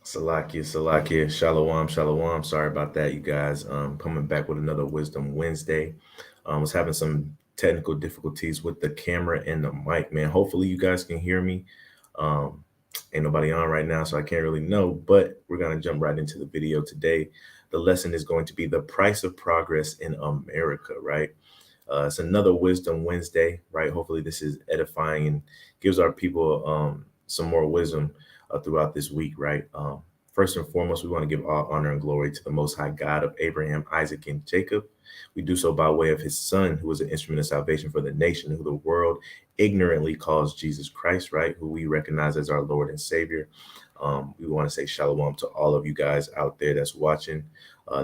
Salakia, Shalom, Shalom. Sorry about that, you guys. Coming back with another Wisdom Wednesday. Was having some technical difficulties with the camera and the mic, man. Hopefully, you guys can hear me. Um, Ain't nobody on right now, so I can't really know. But we're gonna jump right into the video today. The lesson is going to be the price of progress in America, right? It's another Wisdom Wednesday, right? Hopefully, this is edifying and gives our people some more wisdom throughout this week, right? First and foremost, we want to give all honor and glory to the Most High God of Abraham, Isaac, and Jacob. We do so by way of his son, who was an instrument of salvation for the nation, who the world ignorantly calls Jesus Christ, right? Who we recognize as our Lord and Savior. We want to say shalom to all of you guys out there that's watching,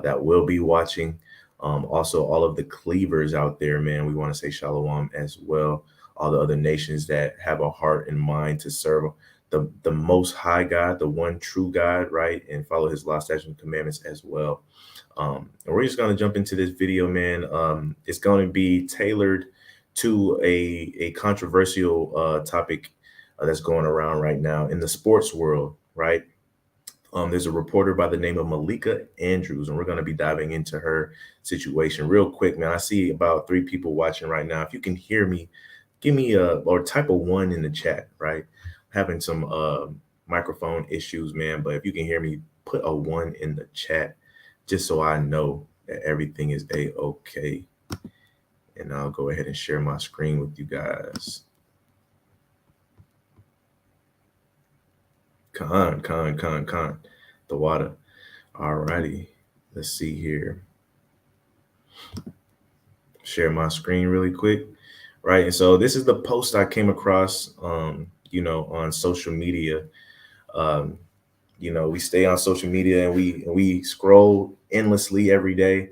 that will be watching. Also, all of the cleavers out there, man, we want to say shalom as well. All the other nations that have a heart and mind to serve the Most High God, the one true God, right, and follow His law, statutes, and commandments as well. And we're just going to jump into this video, man. It's going to be tailored to a controversial topic that's going around right now in the sports world, right? There's a reporter by the name of Malika Andrews, and we're going to be diving into her situation real quick, man. I see about 3 people watching right now. If you can hear me, give me a or type a 1 in the chat, right? Having some microphone issues, man. But if you can hear me, put a 1 in the chat just so I know that everything is a-okay. And I'll go ahead and share my screen with you guys. Con. The water. All righty. Let's see here. Share my screen really quick. Right. And so this is the post I came across, on social media. Um, we stay on social media and we scroll endlessly every day.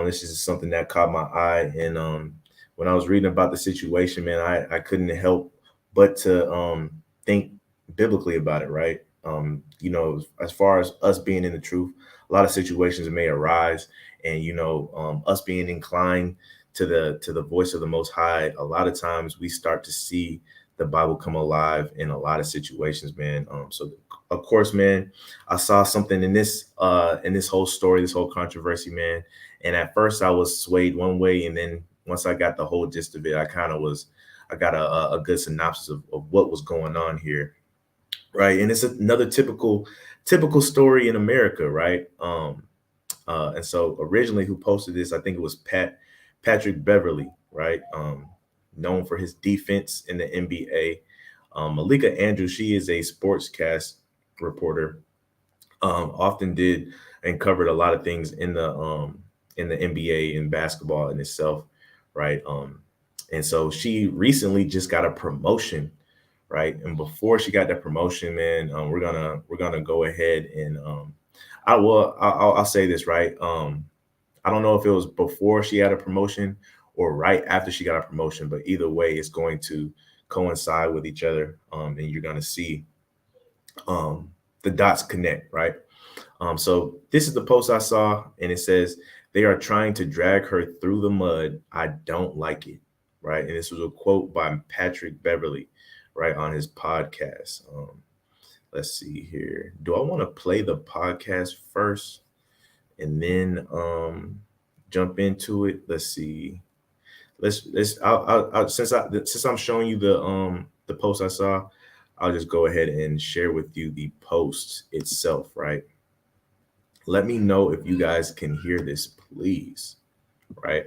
This is something that caught my eye. And when I was reading about the situation, man, I couldn't help but to think biblically about it, right? As far as us being in the truth, a lot of situations may arise, and us being inclined to the voice of the Most High, a lot of times we start to see the Bible come alive in a lot of situations, man. So of course, man, I saw something in this whole story, this whole controversy, man. And at first I was swayed one way, and then once I got the whole gist of it, I got a good synopsis of what was going on here. Right. And it's another typical story in America, right? And so originally who posted this, I think it was Patrick Beverly, right? Known for his defense in the NBA. Malika Andrews, she is a sportscast reporter. Often did and covered a lot of things in the NBA and basketball in itself, right? And so she recently just got a promotion, right? And before she got that promotion, man, we're gonna go ahead and I'll say this, right? I don't know if it was before she had a promotion or right after she got a promotion, but either way, it's going to coincide with each other, and you're going to see the dots connect, right? So this is the post I saw, and it says, "They are trying to drag her through the mud. I don't like it," right? And this was a quote by Patrick Beverly, right, on his podcast. Let's see here. Do I want to play the podcast first and then jump into it? Let's see. Since I'm showing you the post I saw, I'll just go ahead and share with you the post itself, right? Let me know if you guys can hear this, please, right?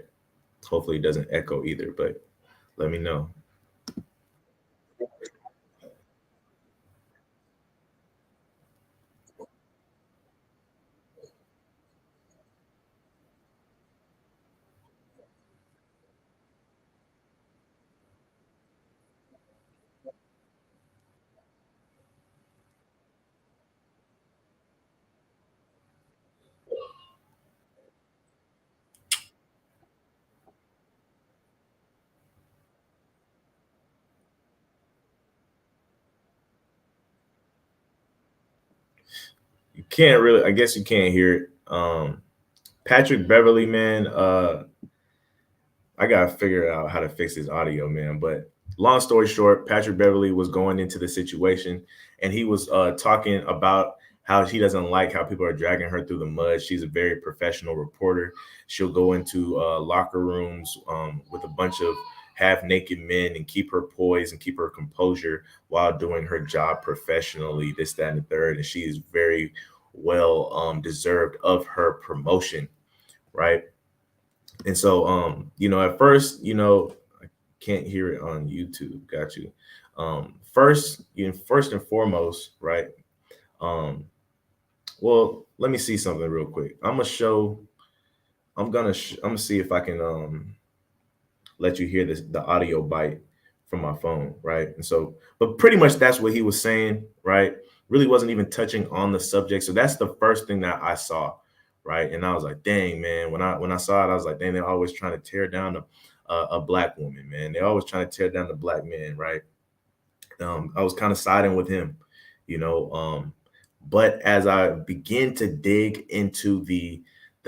Hopefully it doesn't echo either, but let me know. You can't really, I guess you can't hear it. Patrick Beverly, man, I gotta figure out how to fix his audio, man. But long story short, Patrick Beverly was going into the situation, and he was talking about how she doesn't like how people are dragging her through the mud. She's a very professional reporter. She'll go into locker rooms with a bunch of half naked men and keep her poise and keep her composure while doing her job professionally, this, that, and the third. And she is very well deserved of her promotion, right? And so, at first, I can't hear it on YouTube. Got you. First and foremost, right? Um, well, let me see something real quick. I'm gonna see if I can let you hear the audio bite from my phone, right? And so, but pretty much that's what he was saying, right? Really wasn't even touching on the subject. So that's the first thing that I saw, right? And I was like, dang, man. When I saw it, I was like, dang, they're always trying to tear down a black woman, man. They're always trying to tear down the black man, right? I was kind of siding with him, you know. But as I begin to dig into the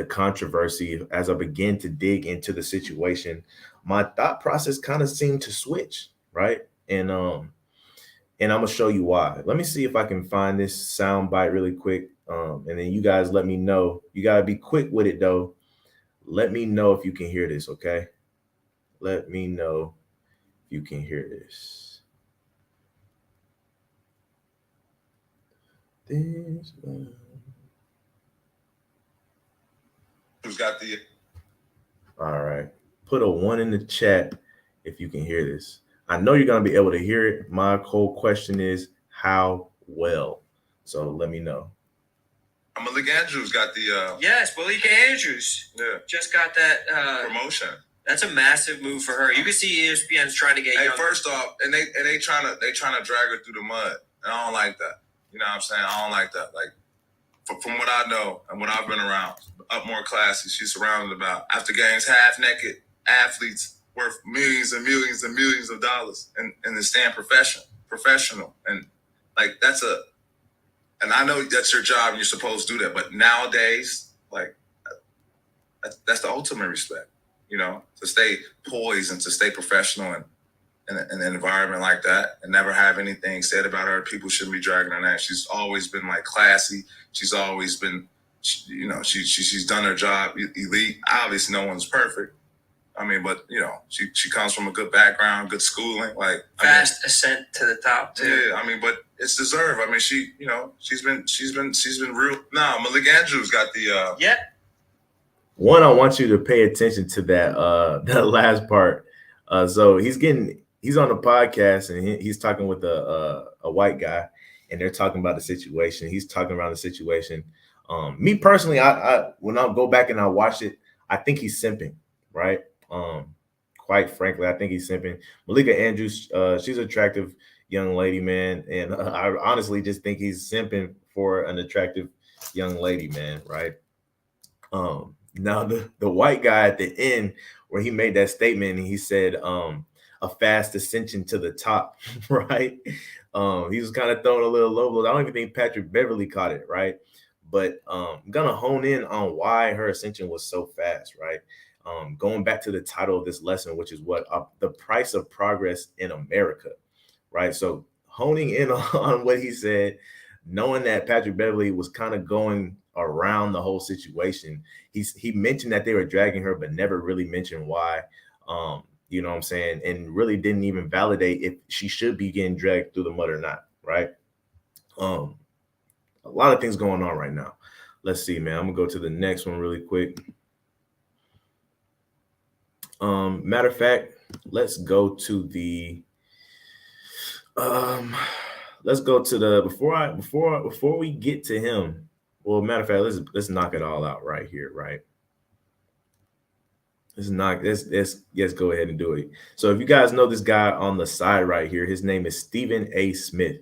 controversy, as I begin to dig into the situation, my thought process kind of seemed to switch, right? And I'm gonna show you why. Let me see if I can find this sound bite really quick. And then you guys let me know. You gotta be quick with it though. Let me know if you can hear this, okay? Let me know if you can hear this. Who's got the all right. Put a 1 in the chat if you can hear this. I know you're gonna be able to hear it. My whole question is how well. So let me know. Malika Andrews got the yes, Malika Andrews. Yeah. Just got that promotion. That's a massive move for her. You can see ESPN's trying to get. Hey, first off, and they trying to drag her through the mud, and I don't like that. You know what I'm saying? I don't like that. Like, from what I know and what I've been around, up more classes, she's surrounded about after games, half naked athletes worth millions and millions and millions of dollars, and they stand professional, and like and I know that's your job and you're supposed to do that, but nowadays, like, that's the ultimate respect, to stay poised and to stay professional and in an environment like that and never have anything said about her. People shouldn't be dragging her name. She's always been like classy. She's always been, she's done her job elite. Obviously, no one's perfect. I mean, but she comes from a good background, good schooling, like fast ascent to the top too. Yeah, I mean, but it's deserved. I mean, she's been real. Nah, Malika Andrews got the yeah. One, I want you to pay attention to that that last part. So he's on the podcast and he's talking with a white guy, and they're talking about the situation. He's talking around the situation. Me personally, I when I go back and I watch it, I think he's simping, right? Quite frankly, I think he's simping. Malika Andrews, she's an attractive young lady, man, and I honestly just think he's simping for an attractive young lady, man, right? Now the white guy at the end where he made that statement and he said a fast ascension to the top, right? He was kind of throwing a little low blow. I don't even think Patrick Beverly caught it, right? But I'm gonna hone in on why her ascension was so fast, right? Going back to the title of this lesson, which is what the price of progress in America, right? So honing in on what he said, knowing that Patrick Beverly was kind of going around the whole situation. He mentioned that they were dragging her, but never really mentioned why. You know what I'm saying? And really didn't even validate if she should be getting dragged through the mud or not, right? A lot of things going on right now. Let's see, man. I'm gonna go to the next one really quick. Matter of fact, let's go to the before we get to him. Well, matter of fact, let's knock it all out right here, right? Let's go ahead and do it. So if you guys know this guy on the side right here, his name is Stephen A. Smith.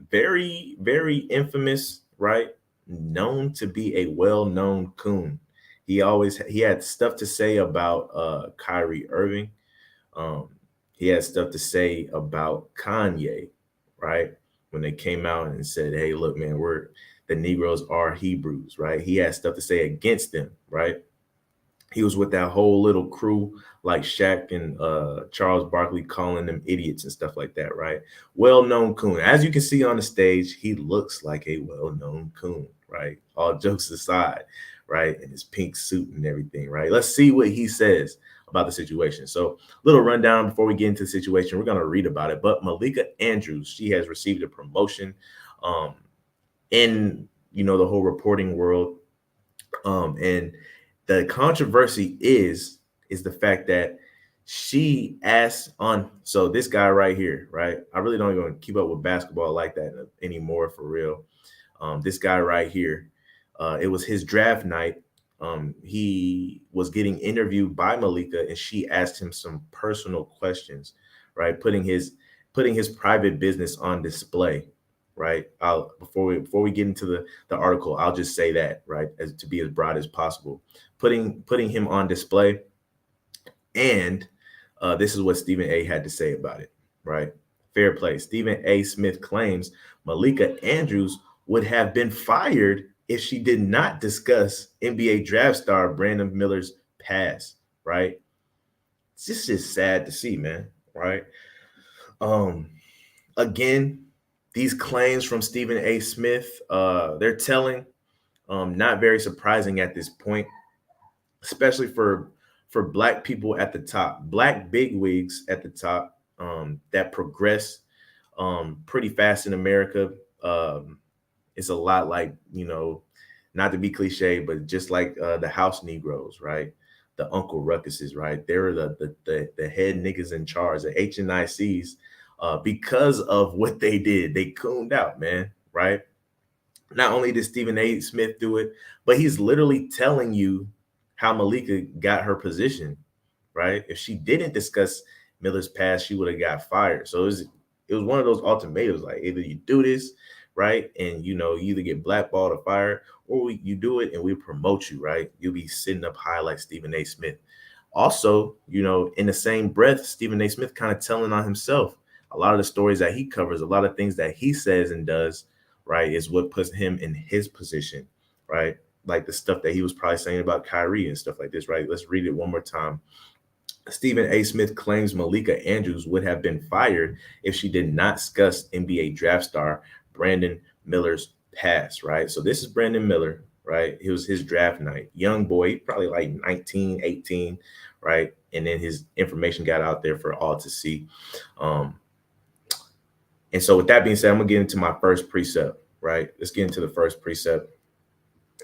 Very, very infamous, right? Known to be a well-known coon. He had stuff to say about Kyrie Irving. He had stuff to say about Kanye, right? When they came out and said, hey, look, man, the Negroes are Hebrews, right? He had stuff to say against them, right? He was with that whole little crew like Shaq and Charles Barkley calling them idiots and stuff like that, right? Well-known coon. As you can see on the stage, he looks like a well-known coon, right? All jokes aside, right? In his pink suit and everything, right? Let's see what he says about the situation. So, little rundown before we get into the situation. We're gonna read about it. But Malika Andrews, she has received a promotion um, in the whole reporting world, and the controversy is the fact that she asked on, so this guy right here, right? I really don't even keep up with basketball like that anymore, for real. This guy right here, it was his draft night. He was getting interviewed by Malika, and she asked him some personal questions, right? Putting his private business on display, right? I'll before we get into the article, I'll just say that, right, as to be as broad as possible, putting him on display. And this is what Stephen A had to say about it, right? Fair play. Stephen A. Smith claims Malika Andrews would have been fired if she did not discuss NBA draft star Brandon Miller's past, right? It's just sad to see, man, right? Um, Again, these claims from Stephen A. Smith, they're telling, not very surprising at this point, especially for black people at the top, black bigwigs at the top, that progress pretty fast in America. It's a lot like, not to be cliche, but just like the house Negroes, right? The Uncle Ruckuses, right? They're the head niggas in charge, the HNICs, because of what they did. They cooned out, man, right? Not only did Stephen A. Smith do it, but he's literally telling you how Malika got her position, right? If she didn't discuss Miller's past, she would have got fired. So it was one of those ultimatums, like either you do this, right, and you either get blackballed or fired, or you do it and we promote you, right? You'll be sitting up high like Stephen A. Smith. Also, in the same breath, Stephen A. Smith kind of telling on himself. A lot of the stories that he covers, a lot of things that he says and does, right, is what puts him in his position, right? Like the stuff that he was probably saying about Kyrie and stuff like this, right? Let's read it one more time. Stephen A. Smith claims Malika Andrews would have been fired if she did not discuss NBA draft star Brandon Miller's past, right? So this is Brandon Miller, right? It was his draft night. Young boy, probably like 19, 18, right? And then his information got out there for all to see. And so with that being said, I'm gonna get into my first precept, right? Let's get into the first precept.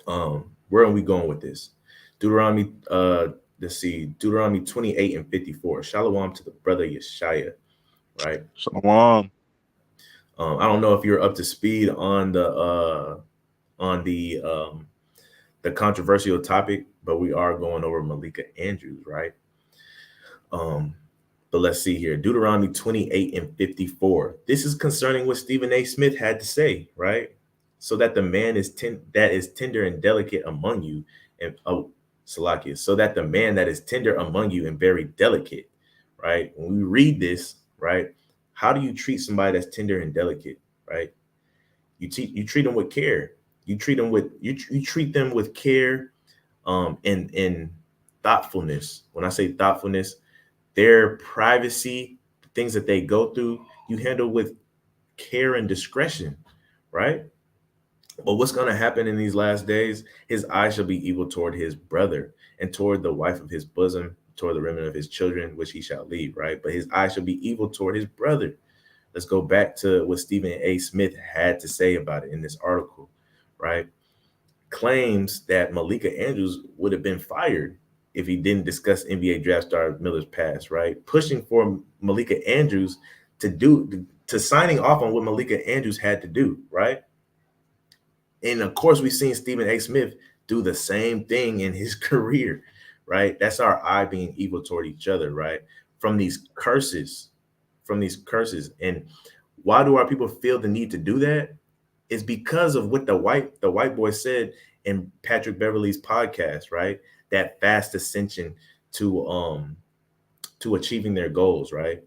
Where are we going with this? Deuteronomy, let's see, Deuteronomy 28 and 54. Shalom to the brother Yeshaya, right? Shalom. I don't know if you're up to speed on the controversial topic, but we are going over Malika Andrews, right? But let's see here. Deuteronomy 28 and 54. This is concerning what Stephen A. Smith had to say, right? So that the man that is tender and delicate among you, and Salakia, so that the man that is tender among you and very delicate, right? When we read this, right, how do you treat somebody that's tender and delicate, right? You treat them with care. You treat them with care, and thoughtfulness. When I say thoughtfulness, their privacy, things that they go through, you handle with care and discretion, right? But what's going to happen in these last days? His eyes shall be evil toward his brother and toward the wife of his bosom, toward the remnant of his children, which he shall leave, right? But his eyes shall be evil toward his brother. Let's go back to what Stephen A. Smith had to say about it in this article, right? Claims that Malika Andrews would have been fired if he didn't discuss NBA draft star Miller's past, right? Pushing for Malika Andrews to signing off on what Malika Andrews had to do, right? And of course, we've seen Stephen A. Smith do the same thing in his career, right? That's our eye being evil toward each other, right? From these curses. And why do our people feel the need to do that? It's because of what the white boy said in Patrick Beverley's podcast, right? That fast ascension to achieving their goals, right?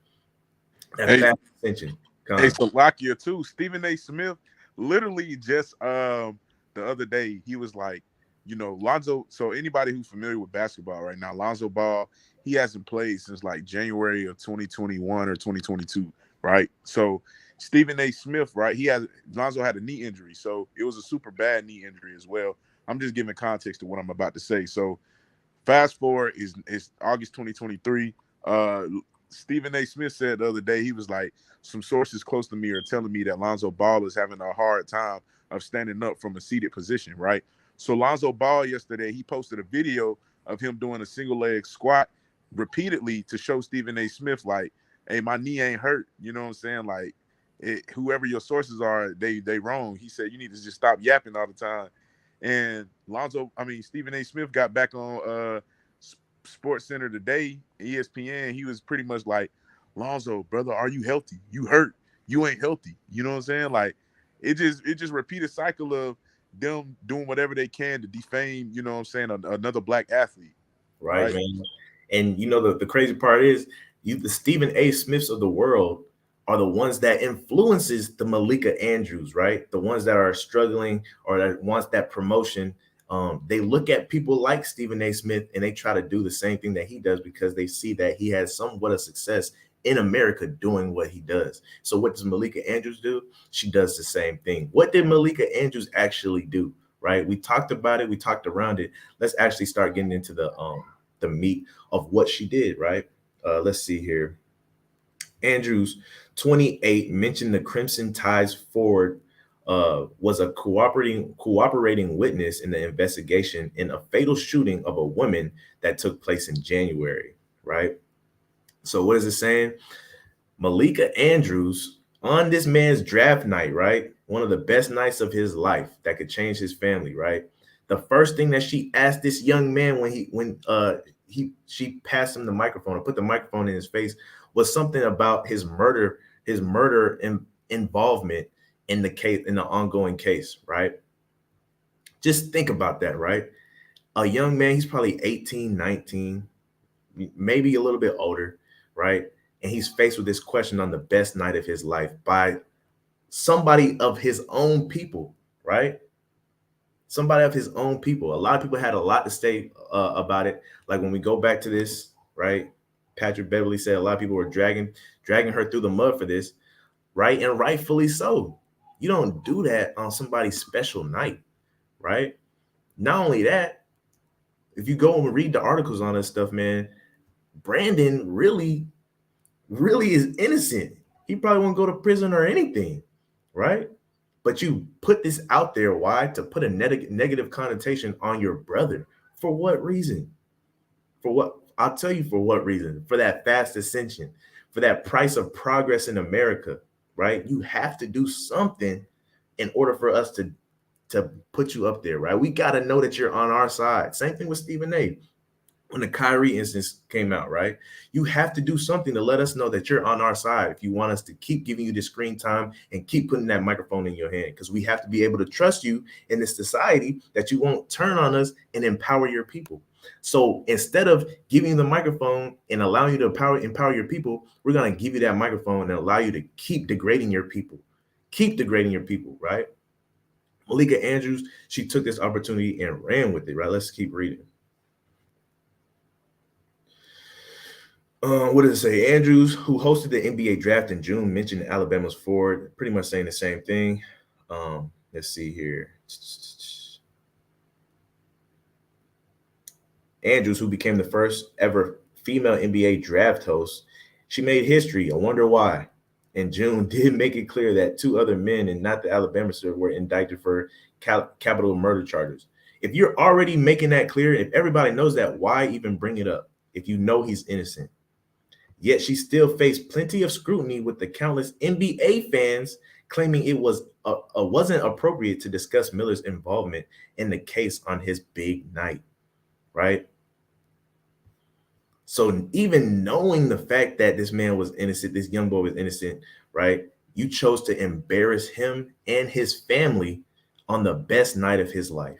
That fast ascension. Hey, Salakia too. Stephen A. Smith literally just the other day he was like, Lonzo. So anybody who's familiar with basketball right now, Lonzo Ball, he hasn't played since like January of 2021 or 2022, right? So Stephen A. Smith, right? Lonzo had a knee injury, so it was a super bad knee injury as well. I'm just giving context to what I'm about to say. So fast forward is August 2023. Stephen A. Smith said the other day, he was like, some sources close to me are telling me that Lonzo Ball is having a hard time of standing up from a seated position, right? So Lonzo Ball yesterday, he posted a video of him doing a single leg squat repeatedly to show Stephen A. Smith, like, hey, my knee ain't hurt. You know what I'm saying? Like, whoever your sources are, they wrong. He said, you need to just stop yapping all the time. And Stephen A. Smith got back on Sports Center today, ESPN. He was pretty much like, Lonzo, brother, are you healthy? You hurt. You ain't healthy. You know what I'm saying? Like, it just repeat a cycle of them doing whatever they can to defame, you know what I'm saying, another black athlete. Right, man. And the crazy part is the Stephen A. Smiths of the world are the ones that influences the Malika Andrews, right? The ones that are struggling or that wants that promotion. They look at people like Stephen A. Smith and they try to do the same thing that he does because they see that he has somewhat of success in America doing what he does. So what does Malika Andrews do? She does the same thing. What did Malika Andrews actually do? Right? We talked about it. We talked around it. Let's actually start getting into the meat of what she did. Right? Let's see here. Andrews, 28, mentioned the Crimson Tide's forward was a cooperating witness in the investigation in a fatal shooting of a woman that took place in January. Right? So what is it saying? Malika Andrews on this man's draft night, right? One of the best nights of his life that could change his family, right? The first thing that she asked this young man when she passed him the microphone and put the microphone in his face was something about his murder involvement in the case, in the ongoing case, right? Just think about that, right? A young man, he's probably 18, 19, maybe a little bit older, right? And he's faced with this question on the best night of his life by somebody of his own people, right? Somebody of his own people. A lot of people had a lot to say about it. Like when we go back to this, right? Patrick Beverly said a lot of people were dragging her through the mud for this, right? And rightfully so. You don't do that on somebody's special night, right? Not only that, if you go and read the articles on this stuff, man, Brandon really is innocent. He probably won't go to prison or anything, right? But you put this out there. Why? To put a negative connotation on your brother. For what reason? For what? I'll tell you for what reason. For that fast ascension, for that price of progress in America, right? You have to do something in order for us to put you up there, right? We got to know that you're on our side. Same thing with Stephen A. When the Kyrie instance came out, right? You have to do something to let us know that you're on our side if you want us to keep giving you the screen time and keep putting that microphone in your hand, because we have to be able to trust you in this society that you won't turn on us and empower your people. So instead of giving you the microphone and allowing you to empower your people, we're going to give you that microphone and allow you to keep degrading your people. Keep degrading your people, right? Malika Andrews, she took this opportunity and ran with it, right? Let's keep reading. What does it say? Andrews, who hosted the NBA draft in June, mentioned Alabama's forward, pretty much saying the same thing. Let's see here. Andrews, who became the first ever female NBA draft host, she made history. I wonder why. In June, did make it clear that two other men and not the Alabama student were indicted for capital murder charges. If you're already making that clear, if everybody knows that, why even bring it up if you know he's innocent? Yet she still faced plenty of scrutiny with the countless NBA fans claiming it wasn't appropriate to discuss Miller's involvement in the case on his big night, right? So even knowing the fact that this man was innocent, this young boy was innocent, right? You chose to embarrass him and his family on the best night of his life.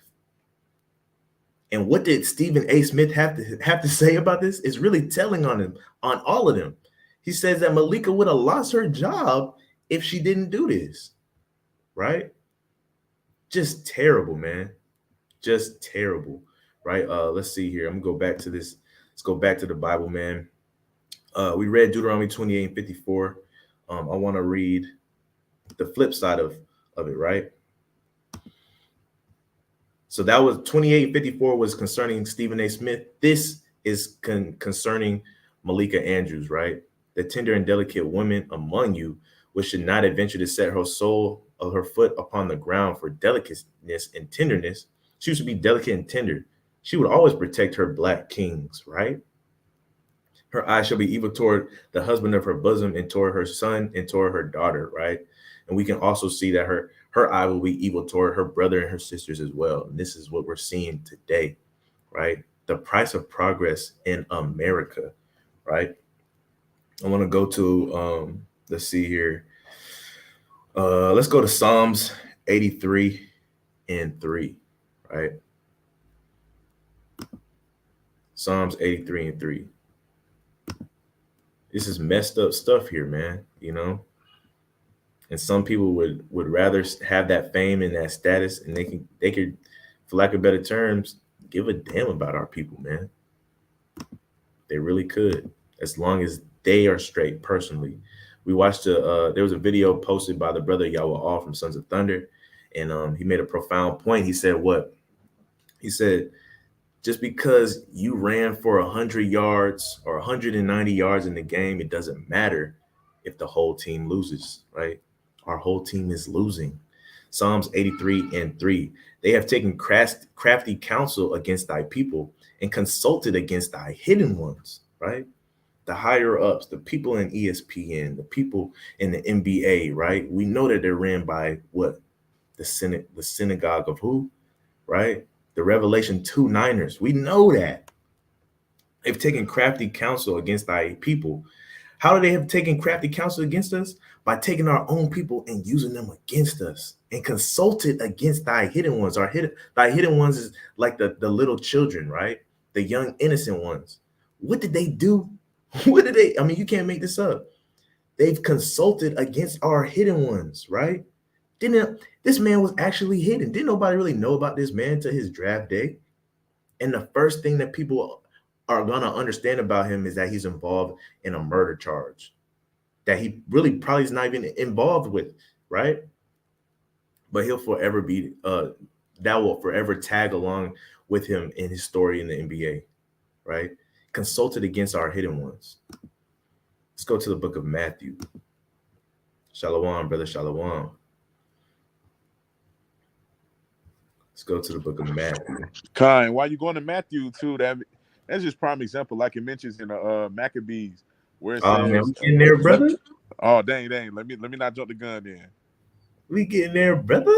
And what did Stephen A. Smith have to say about this? It's really telling on him, on all of them. He says that Malika would have lost her job if she didn't do this, right? Just terrible, man. just terrible, right? Let's see here. I'm gonna go back to this. Let's go back to the Bible, man. We read Deuteronomy 28 and 54. I want to read the flip side of it, right? So that was 28:54 was concerning Stephen A. Smith. This is concerning Malika Andrews, right? The tender and delicate woman among you, which should not adventure to set her sole of her foot upon the ground for delicateness and tenderness. She should be delicate and tender. She would always protect her black kings, right? Her eyes shall be evil toward the husband of her bosom and toward her son and toward her daughter, right? And we can also see that her eye will be evil toward her brother and her sisters as well. And this is what we're seeing today, right? The price of progress in America, right? I want to go to, let's see here. Let's go to Psalms 83 and 3, right? Psalms 83 and 3. This is messed up stuff here, man, you know? And some people would rather have that fame and that status, and they could, for lack of better terms, give a damn about our people, man. They really could, as long as they are straight personally. We watched there was a video posted by the brother Yahweh All from Sons of Thunder, and he made a profound point. He said what? He said, just because you ran for 100 yards or 190 yards in the game, it doesn't matter if the whole team loses, right? Our whole team is losing. Psalms 83 and 3. They have taken crafty counsel against thy people and consulted against thy hidden ones, right? The higher ups, the people in ESPN, the people in the NBA, right? We know that they're ran by what? The synagogue of who, right? The Revelation 2 Niners. We know that. They've taken crafty counsel against thy people. How do they have taken crafty counsel against us? By taking our own people and using them against us, and consulted against thy hidden ones. Thy hidden ones is like the little children, right? The young innocent ones. What did they do? What did they? I mean, you can't make this up. They've consulted against our hidden ones, right? This man was actually hidden. Didn't nobody really know about this man till his draft day? And the first thing that people are gonna understand about him is that he's involved in a murder charge that he really probably is not even involved with, right? But he'll forever be that will forever tag along with him in his story in the NBA, right? Consulted against our hidden ones. Let's go to the book of Matthew. Shalom, brother, shalom. Let's go to the book of Matthew. Kind, why you going to Matthew too? That's just prime example, like it mentions in the Maccabees, where it says, man, we getting there, brother. Oh, dang. Let me not jump the gun in. We getting there, brother.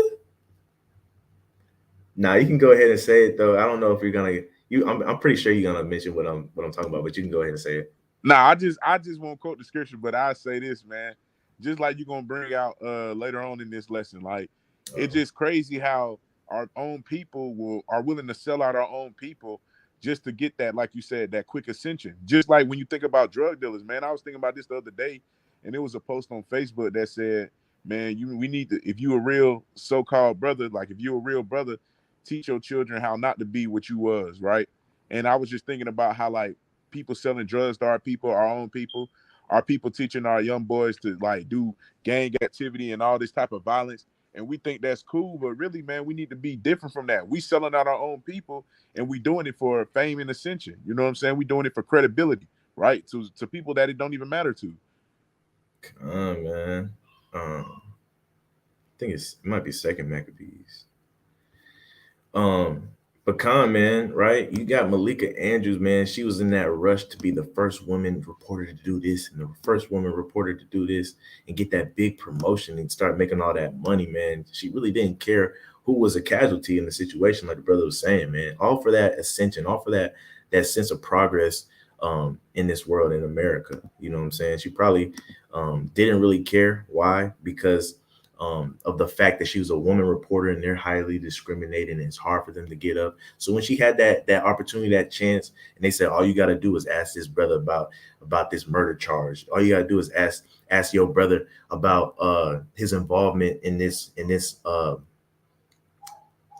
Nah, you can go ahead and say it though. I don't know if you're gonna. I'm pretty sure you're gonna mention what I'm talking about, but you can go ahead and say it. Nah, I just won't quote the scripture, but I say this, man. Just like you're gonna bring out later on in this lesson, like it's just crazy how our own people are willing to sell out our own people just to get that, like you said, that quick ascension. Just like when you think about drug dealers, man. I was thinking about this the other day, and it was a post on Facebook that said, man, we need to, if you a real so-called brother, like if you're a real brother, teach your children how not to be what you was, right? And I was just thinking about how, like, people selling drugs to our people, our own people, our people teaching our young boys to, like, do gang activity and all this type of violence. And we think that's cool, but really, man, we need to be different from that. We selling out our own people, and we doing it for fame and ascension. You know what I'm saying? We doing it for credibility, right? To people that it don't even matter to. Come on, man. I think it might be second Maccabees. But man, right? You got Malika Andrews, man. She was in that rush to be the first woman reported to do this and the first woman reported to do this and get that big promotion and start making all that money, man. She really didn't care who was a casualty in the situation, like the brother was saying, man. All for that ascension, all for that sense of progress in this world, in America. You know what I'm saying? She probably didn't really care. Why? Because of the fact that she was a woman reporter and they're highly discriminated and it's hard for them to get up. So when she had that opportunity, that chance, and they said, all you got to do is ask this brother about this murder charge. All you got to do is ask your brother about his involvement in this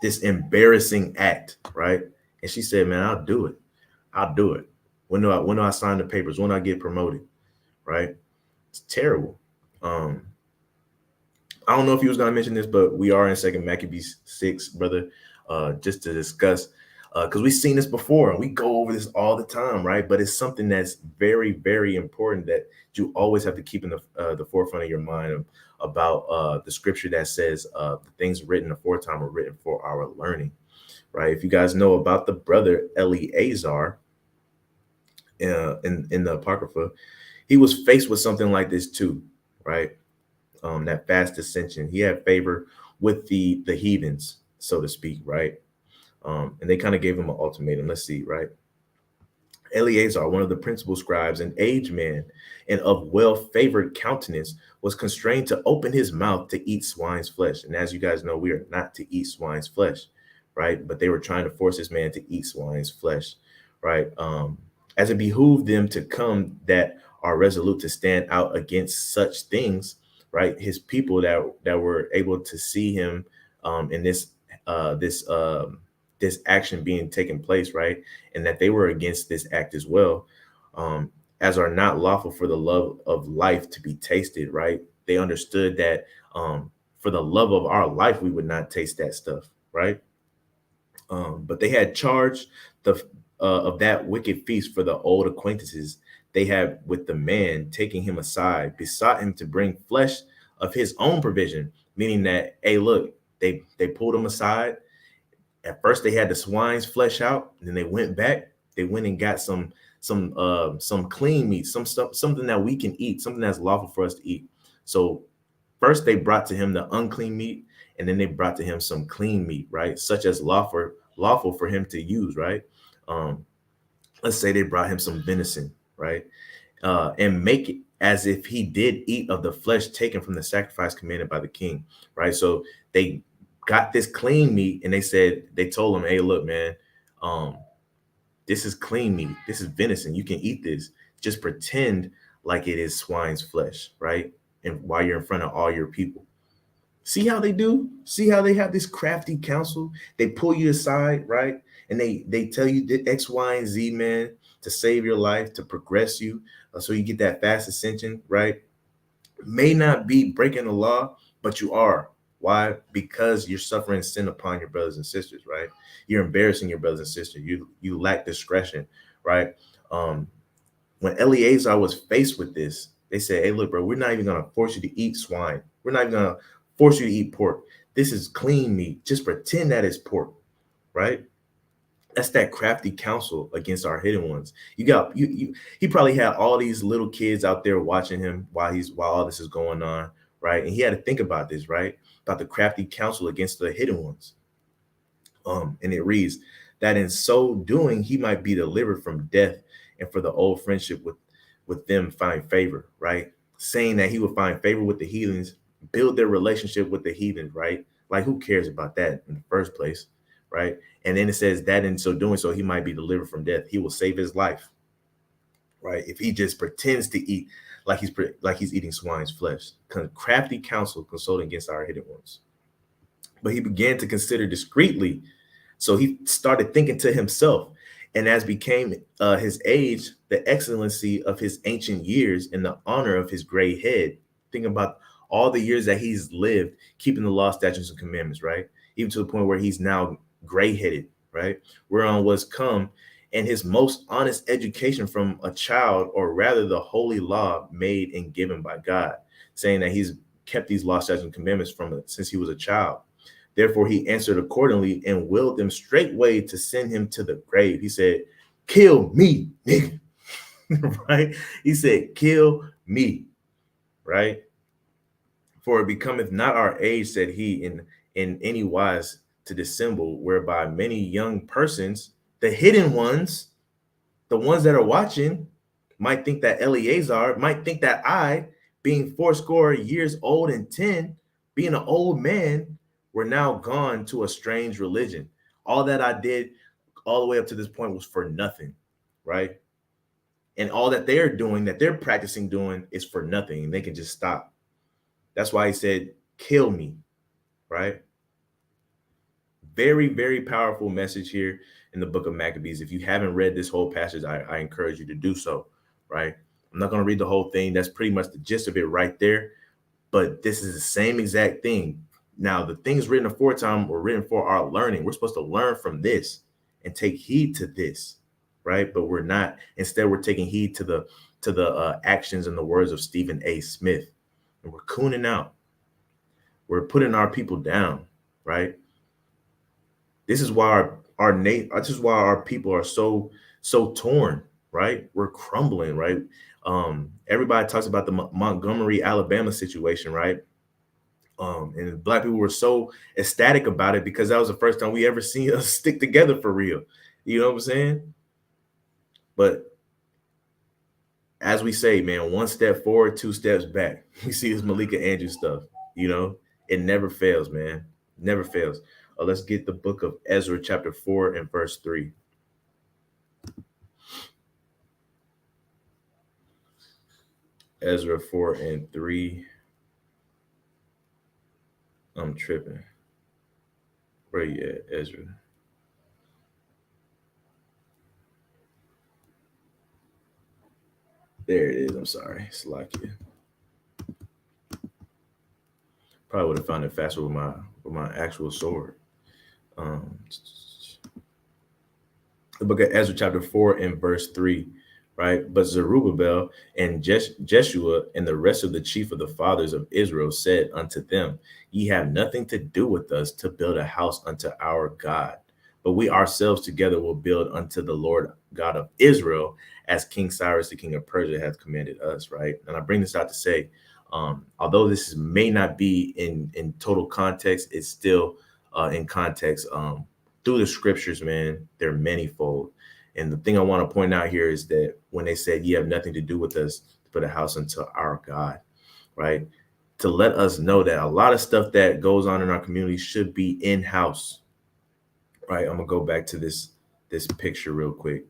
this embarrassing act, right? And she said, "Man, I'll do it. I'll do it. When do I sign the papers? When do I get promoted?" Right? It's terrible. Um, I don't know if you was gonna mention this, but we are in Second Maccabees 6, brother, just to discuss because we've seen this before and we go over this all the time, right? But it's something that's very, very important that you always have to keep in the forefront of your mind about the scripture that says the things written aforetime are written for our learning, right? If you guys know about the brother Eleazar in the Apocrypha, he was faced with something like this too, right? That fast ascension. He had favor with the heathens, so to speak, right? And they kind of gave him an ultimatum. Let's see, right? Eleazar, one of the principal scribes, an aged man and of well-favored countenance, was constrained to open his mouth to eat swine's flesh. And as you guys know, we are not to eat swine's flesh, right? But they were trying to force this man to eat swine's flesh, right? As it behooved them to come that are resolute to stand out against such things, right? His people that were able to see him in this action being taken place, right? And that they were against this act as well, as are not lawful for the love of life to be tasted, right? They understood that for the love of our life, we would not taste that stuff, right? But they had charged of that wicked feast for the old acquaintances they had with the man, taking him aside, besought him to bring flesh of his own provision, meaning that, hey, look, they pulled him aside. At first, they had the swine's flesh out, and then they went back. They went and got some clean meat, some stuff, something that we can eat, something that's lawful for us to eat. So first, they brought to him the unclean meat, and then they brought to him some clean meat, right, such as lawful for him to use, right? Let's say they brought him some venison, right, and make it as if he did eat of the flesh taken from the sacrifice commanded by the king, right? So they got this clean meat and they told him, hey, look, man, this is clean meat. This is venison. You can eat this. Just pretend like it is swine's flesh, right? And while you're in front of all your people. See how they do? See how they have this crafty counsel? They pull you aside, right? And they tell you that X, Y, and Z, man, to save your life, to progress you, so you get that fast ascension, right? May not be breaking the law, but you are. Why? Because you're suffering sin upon your brothers and sisters, right? You're embarrassing your brothers and sisters. You lack discretion, right? When Eleazar was faced with this, they said, hey, look, bro, we're not even going to force you to eat swine. We're not even going to force you to eat pork. This is clean meat. Just pretend that it's pork, right? That's that crafty counsel against our hidden ones. He probably had all these little kids out there watching him while all this is going on, right? And he had to think about this, right? About the crafty counsel against the hidden ones. And it reads that in so doing, he might be delivered from death, and for the old friendship with them find favor, right? Saying that he would find favor with the heathens, build their relationship with the heathens, right? Like, who cares about that in the first place, right? And then it says that in so doing, so he might be delivered from death. He will save his life, right? If he just pretends to eat like he's eating swine's flesh. Crafty counsel consulting against our hidden ones. But he began to consider discreetly. So he started thinking to himself, and as became his age, the excellency of his ancient years and the honor of his gray head. Think about all the years that he's lived, keeping the law, statutes, and commandments, right? Even to the point where he's now gray-headed, right? Whereon was come, and his most honest education from a child, or rather the holy law made and given by God, saying that he's kept these law, statutes, and commandments since he was a child. Therefore, he answered accordingly and willed them straightway to send him to the grave. He said, kill me, nigga. Right? He said, kill me, right? For it becometh not our age, said he, in any wise to dissemble, whereby many young persons, the hidden ones, the ones that are watching, might think that Eleazar, might think that I, being 80 years old and 10, being an old man, were now gone to a strange religion. All that I did all the way up to this point was for nothing, right? And all that they're doing, that they're practicing doing, is for nothing, and they can just stop. That's why he said, kill me, right? Very, very powerful message here in the book of Maccabees. If you haven't read this whole passage, I encourage you to do so, right? I'm not going to read the whole thing. That's pretty much the gist of it right there. But this is the same exact thing. Now, the things written aforetime were written for our learning. We're supposed to learn from this and take heed to this, right? But we're not. Instead, we're taking heed to the actions and the words of Stephen A. Smith, and we're cooning out. We're putting our people down, right? This is why this is why our people are so torn, right? We're crumbling, right? Everybody talks about the Montgomery, Alabama situation, right? And Black people were so ecstatic about it because that was the first time we ever seen us stick together for real. You know what I'm saying? But as we say, man, one step forward, two steps back. We see this Malika Andrews stuff, you know, it never fails, man. Never fails. Let's get the book of Ezra, chapter 4 and verse 3. Ezra 4 and 3. I'm tripping. Where you at, Ezra? There it is. I'm sorry. Salakia. Probably would have found it faster with my actual sword. The book of Ezra, chapter 4 and verse 3, right? But Zerubbabel and Jeshua and the rest of the chief of the fathers of Israel said unto them, Ye have nothing to do with us to build a house unto our God, but we ourselves together will build unto the Lord God of Israel, as King Cyrus, the king of Persia, hath commanded us, right? And I bring this out to say, although this may not be in total context, it's still in context. Through the scriptures, man, they're manifold. And the thing I want to point out here is that when they said, you have nothing to do with us to put a house unto our God, right? To let us know that a lot of stuff that goes on in our community should be in-house, right? I'm going to go back to this picture real quick.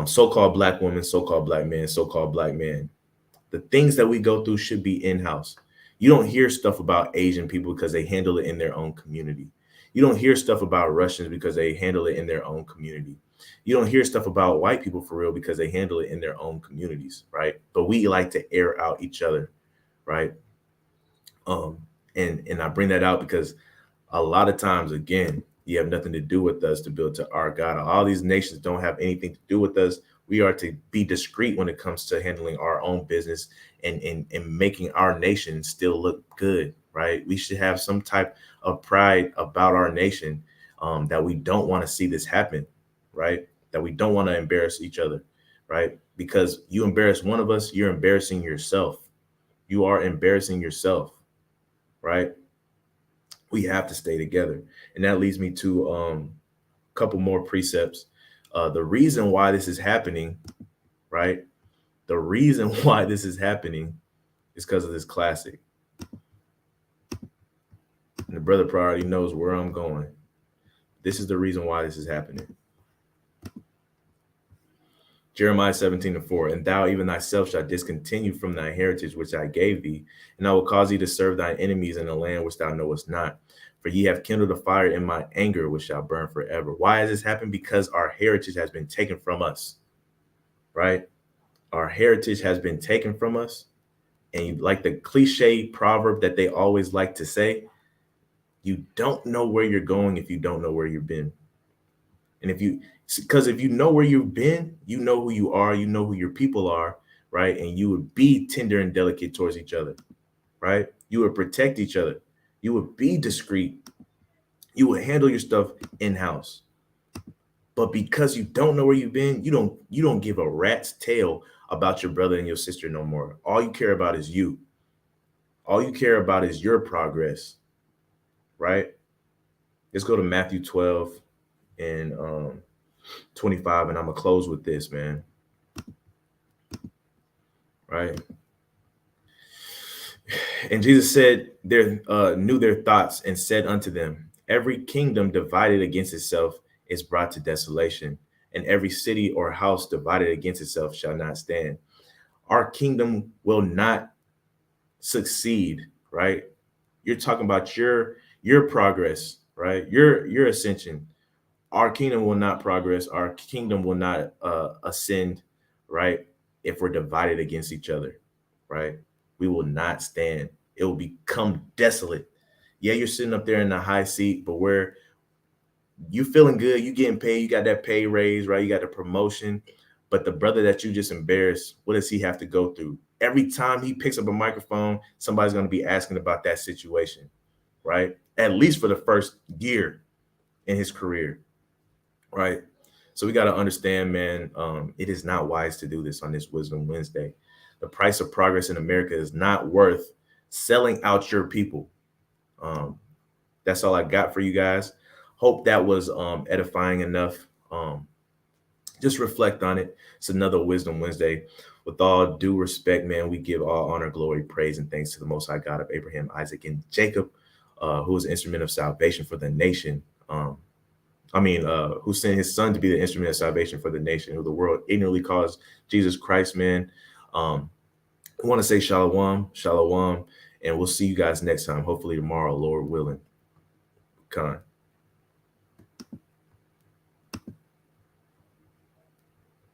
So-called Black women, so-called Black men, so-called Black men. The things that we go through should be in-house. You don't hear stuff about Asian people because they handle it in their own community. You don't hear stuff about Russians because they handle it in their own community. You don't hear stuff about white people for real because they handle it in their own communities, right? But we like to air out each other, right? And I bring that out because a lot of times, again, you have nothing to do with us to build to our God. All these nations don't have anything to do with us. We are to be discreet when it comes to handling our own business and making our nation still look good, right? We should have some type of pride about our nation, that we don't want to see this happen, right? That we don't want to embarrass each other, right? Because you embarrass one of us, you're embarrassing yourself. You are embarrassing yourself, right? We have to stay together. And that leads me to a couple more precepts. The reason why this is happening, right? The reason why this is happening is because of this classic. And the brother already knows where I'm going. This is the reason why this is happening. Jeremiah 17:4, and thou even thyself shalt discontinue from thy heritage which I gave thee, and I will cause thee to serve thine enemies in the land which thou knowest not. For ye have kindled a fire in my anger, which shall burn forever. Why has this happened? Because our heritage has been taken from us, right? Our heritage has been taken from us. And like the cliche proverb that they always like to say, you don't know where you're going if you don't know where you've been. And if you know where you've been, you know who you are, you know who your people are, right? And you would be tender and delicate towards each other, right? You would protect each other. You would be discreet. You would handle your stuff in-house. But because you don't know where you've been, you don't give a rat's tail about your brother and your sister no more. All you care about is you. All you care about is your progress, right? Let's go to Matthew 12 and 25, and I'm gonna close with this, man. Right? And Jesus said, knew their thoughts and said unto them, every kingdom divided against itself is brought to desolation, and every city or house divided against itself shall not stand. Our kingdom will not succeed, right? You're talking about your progress, right? Your ascension. Our kingdom will not progress. Our kingdom will not ascend, right? If we're divided against each other, right? We will not stand. It will become desolate. Yeah, you're sitting up there in the high seat, but where you feeling good, you getting paid, you got that pay raise, right? You got the promotion. But the brother that you just embarrassed, what does he have to go through? Every time he picks up a microphone, somebody's going to be asking about that situation, right? At least for the first year in his career, right? So we got to understand, man, it is not wise to do this on this Wisdom Wednesday. The price of progress in America is not worth selling out your people. Um, that's all I got for you guys. Hope that was edifying enough. Just reflect on it. It's another Wisdom Wednesday. With all due respect, man, we give all honor, glory, praise, and thanks to the Most High God of Abraham, Isaac, and Jacob, who was an instrument of salvation for the nation. Who sent his son to be the instrument of salvation for the nation, who the world ignorantly calls Jesus Christ, man. I want to say shalom, shalom, and we'll see you guys next time. Hopefully tomorrow, Lord willing. Khan.